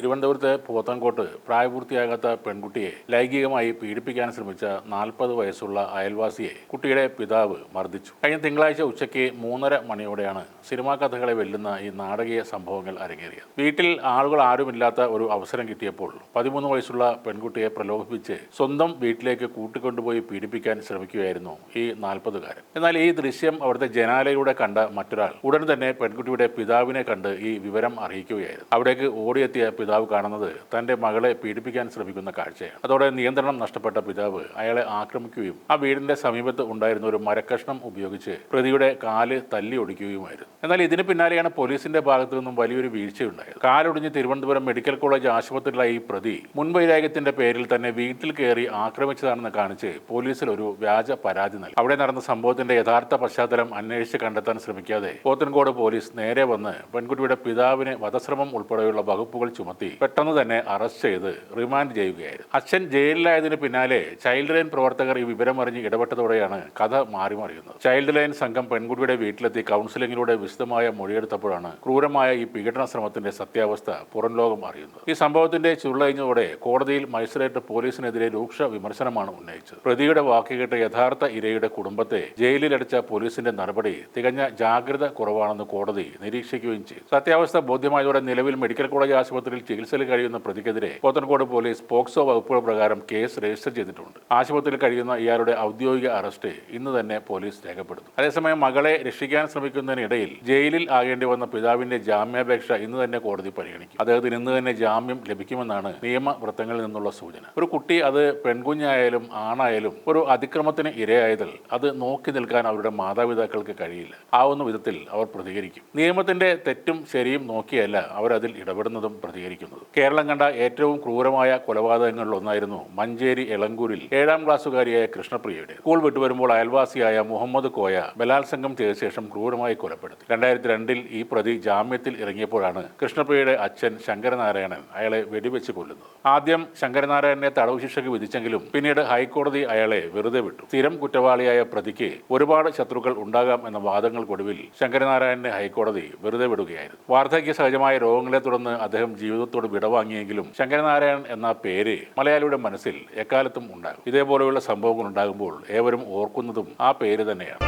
തിരുവനന്തപുരത്തെ പോത്തൻകോട്ട് പ്രായപൂർത്തിയാകാത്ത പെൺകുട്ടിയെ ലൈംഗികമായി പീഡിപ്പിക്കാൻ ശ്രമിച്ച 40 വയസ്സുള്ള അയൽവാസിയെ കുട്ടിയുടെ പിതാവ് മർദ്ദിച്ചു. കഴിഞ്ഞ തിങ്കളാഴ്ച ഉച്ചയ്ക്ക് 3:30 മണിയോടെയാണ് സിനിമാ കഥകളെ വെല്ലുന്ന ഈ നാടകീയ സംഭവങ്ങൾ അരങ്ങേറിയത്. വീട്ടിൽ ആളുകൾ ആരുമില്ലാത്ത ഒരു അവസരം കിട്ടിയപ്പോൾ 13 വയസ്സുള്ള പെൺകുട്ടിയെ പ്രലോഭിപ്പിച്ച് സ്വന്തം വീട്ടിലേക്ക് കൂട്ടിക്കൊണ്ടുപോയി പീഡിപ്പിക്കാൻ ശ്രമിക്കുകയായിരുന്നു ഈ 40-കാരൻ. എന്നാൽ ഈ ദൃശ്യം അവിടുത്തെ ജനാലയിലൂടെ കണ്ട മറ്റൊരാൾ ഉടൻ തന്നെ പെൺകുട്ടിയുടെ പിതാവിനെ കണ്ട് ഈ വിവരം അറിയിക്കുകയായിരുന്നു. അവിടേക്ക് ഓടിയെത്തിയ പിതാവ് കാണുന്നത് തന്റെ മകളെ പീഡിപ്പിക്കാൻ ശ്രമിക്കുന്ന കാഴ്ചയാണ്. അതോടെ നിയന്ത്രണം നഷ്ടപ്പെട്ട പിതാവ് അയാളെ ആക്രമിക്കുകയും ആ വീടിന്റെ സമീപത്ത് ഉണ്ടായിരുന്ന ഒരു മരക്കഷ്ണം ഉപയോഗിച്ച് പ്രതിയുടെ കാല് തല്ലി ഒടിക്കുകയുമായിരുന്നു. എന്നാൽ ഇതിന് പിന്നാലെയാണ് പോലീസിന്റെ ഭാഗത്തു നിന്നും വലിയൊരു വീഴ്ചയുണ്ടായത്. കാലൊടിഞ്ഞ് തിരുവനന്തപുരം മെഡിക്കൽ കോളേജ് ആശുപത്രിയിലുള്ള ഈ പ്രതി മുൻവൈരാഗ്യത്തിന്റെ പേരിൽ തന്നെ വീട്ടിൽ കയറി ആക്രമിച്ചതാണെന്ന് കാണിച്ച് പോലീസിൽ ഒരു വ്യാജ പരാതി നൽകി. അവിടെ നടന്ന സംഭവത്തിന്റെ യഥാർത്ഥ പശ്ചാത്തലം അന്വേഷിച്ച് കണ്ടെത്താൻ ശ്രമിക്കാതെ പോത്തൻകോട് പോലീസ് നേരെ വന്ന് പെൺകുട്ടിയുടെ പിതാവിനെ വധശ്രമം ഉൾപ്പെടെയുള്ള വകുപ്പുകൾ ചുമത്തി പെട്ടെന്ന് തന്നെ അറസ്റ്റ് ചെയ്ത് റിമാൻഡ് ചെയ്യുകയായിരുന്നു. അച്ഛൻ ജയിലിലായതിനു പിന്നാലെ ചൈൽഡ് ലൈൻ പ്രവർത്തകർ ഈ വിവരം അറിഞ്ഞ് ഇടപെട്ടതോടെയാണ് കഥ മാറിമറിയുന്നത്. ചൈൽഡ് ലൈൻ സംഘം പെൺകുട്ടിയുടെ വീട്ടിലെത്തി കൗൺസിലിംഗിലൂടെ വിശദമായ മൊഴിയെടുത്തപ്പോഴാണ് ക്രൂരമായ ഈ പീഡന ശ്രമത്തിന്റെ സത്യാവസ്ഥ പുറം ലോകം അറിയുന്നത്. ഈ സംഭവത്തിന്റെ ചുരുളഴിഞ്ഞതോടെ കോടതിയിൽ മജിസ്ട്രേറ്റ് പോലീസിനെതിരെ രൂക്ഷ വിമർശനമാണ് ഉന്നയിച്ചത്. പ്രതിയുടെ വാക്കുകേട്ട് യഥാർത്ഥ ഇരയുടെ കുടുംബത്തെ ജയിലിലടച്ച പോലീസിന്റെ നടപടി തികഞ്ഞ ജാഗ്രത കുറവാണെന്ന് കോടതി നിരീക്ഷിക്കുകയും ചെയ്തു. സത്യാവസ്ഥ ബോധ്യമായതോടെ നിലവിൽ മെഡിക്കൽ കോളേജ് ആശുപത്രിയിൽ ചികിത്സയിൽ കഴിയുന്ന പ്രതിക്കെതിരെ പോത്തൻകോട് പോലീസ് പോക്സോ വകുപ്പുകൾ പ്രകാരം കേസ് രജിസ്റ്റർ ചെയ്തിട്ടുണ്ട്. ആശുപത്രിയിൽ കഴിയുന്ന ഇയാളുടെ ഔദ്യോഗിക അറസ്റ്റ് ഇന്ന് തന്നെ പോലീസ് രേഖപ്പെടുത്തും. അതേസമയം മകളെ രക്ഷിക്കാൻ ശ്രമിക്കുന്നതിനിടയിൽ ജയിലിൽ ആകേണ്ടി വന്ന പിതാവിന്റെ ജാമ്യാപേക്ഷ ഇന്ന് തന്നെ കോടതി പരിഗണിക്കും. അദ്ദേഹത്തിന് ഇന്ന് തന്നെ ജാമ്യം ലഭിക്കുമെന്നാണ് നിയമവൃത്തങ്ങളിൽ നിന്നുള്ള സൂചന. ഒരു കുട്ടി, അത് പെൺകുഞ്ഞായാലും ആണായാലും, ഒരു അതിക്രമത്തിന് ഇരയായതിൽ അത് നോക്കി നിൽക്കാൻ അവരുടെ മാതാപിതാക്കൾക്ക് കഴിയില്ല. ആവുന്ന വിധത്തിൽ അവർ പ്രതികരിക്കും. നിയമത്തിന്റെ തെറ്റും ശരിയും നോക്കിയല്ല അവരതിൽ ഇടപെടുന്നതും പ്രതികരിക്കുന്നത്. കേരളം കണ്ട ഏറ്റവും ക്രൂരമായ കൊലപാതകങ്ങളിൽ ഒന്നായിരുന്നു മഞ്ചേരി എളങ്കൂരിൽ 7ാം ക്ലാസ്സുകാരിയായ കൃഷ്ണപ്രിയയുടെ. സ്കൂൾ വിട്ടുവരുമ്പോൾ അയൽവാസിയായ മുഹമ്മദ് കോയ ബലാത്സംഗം ചെയ്ത ശേഷം ക്രൂരമായി കൊലപ്പെടുത്തി. 2002 ഈ പ്രതി ജാമ്യത്തിൽ ഇറങ്ങിയപ്പോഴാണ് കൃഷ്ണപ്രിയയുടെ അച്ഛൻ ശങ്കരനാരായണൻ അയാളെ വെടിവെച്ച് കൊല്ലുന്നത്. ആദ്യം ശങ്കരനാരായണനെ തടവ് ശിക്ഷയ്ക്ക് വിധിച്ചെങ്കിലും പിന്നീട് ഹൈക്കോടതി അയാളെ വെറുതെ വിട്ടു. സ്ഥിരം കുറ്റവാളിയായ പ്രതിക്ക് ഒരുപാട് ശത്രുക്കൾ ഉണ്ടാകാം എന്ന വാദങ്ങൾക്കൊടുവിൽ ശങ്കരനാരായണനെ ഹൈക്കോടതി വെറുതെ വിടുകയായിരുന്നു. വാർദ്ധക്യ സഹജമായ രോഗങ്ങളെ തുടർന്ന് അദ്ദേഹം ജീവിതത്തോട് വിടവാങ്ങിയെങ്കിലും ശങ്കരനാരായണൻ എന്ന പേര് മലയാളിയുടെ മനസ്സിൽ എക്കാലത്തും ഉണ്ടാകും. ഇതേപോലെയുള്ള സംഭവങ്ങൾ ഉണ്ടാകുമ്പോൾ ഏവരും ഓർക്കുന്നതും ആ പേര് തന്നെയാണ്.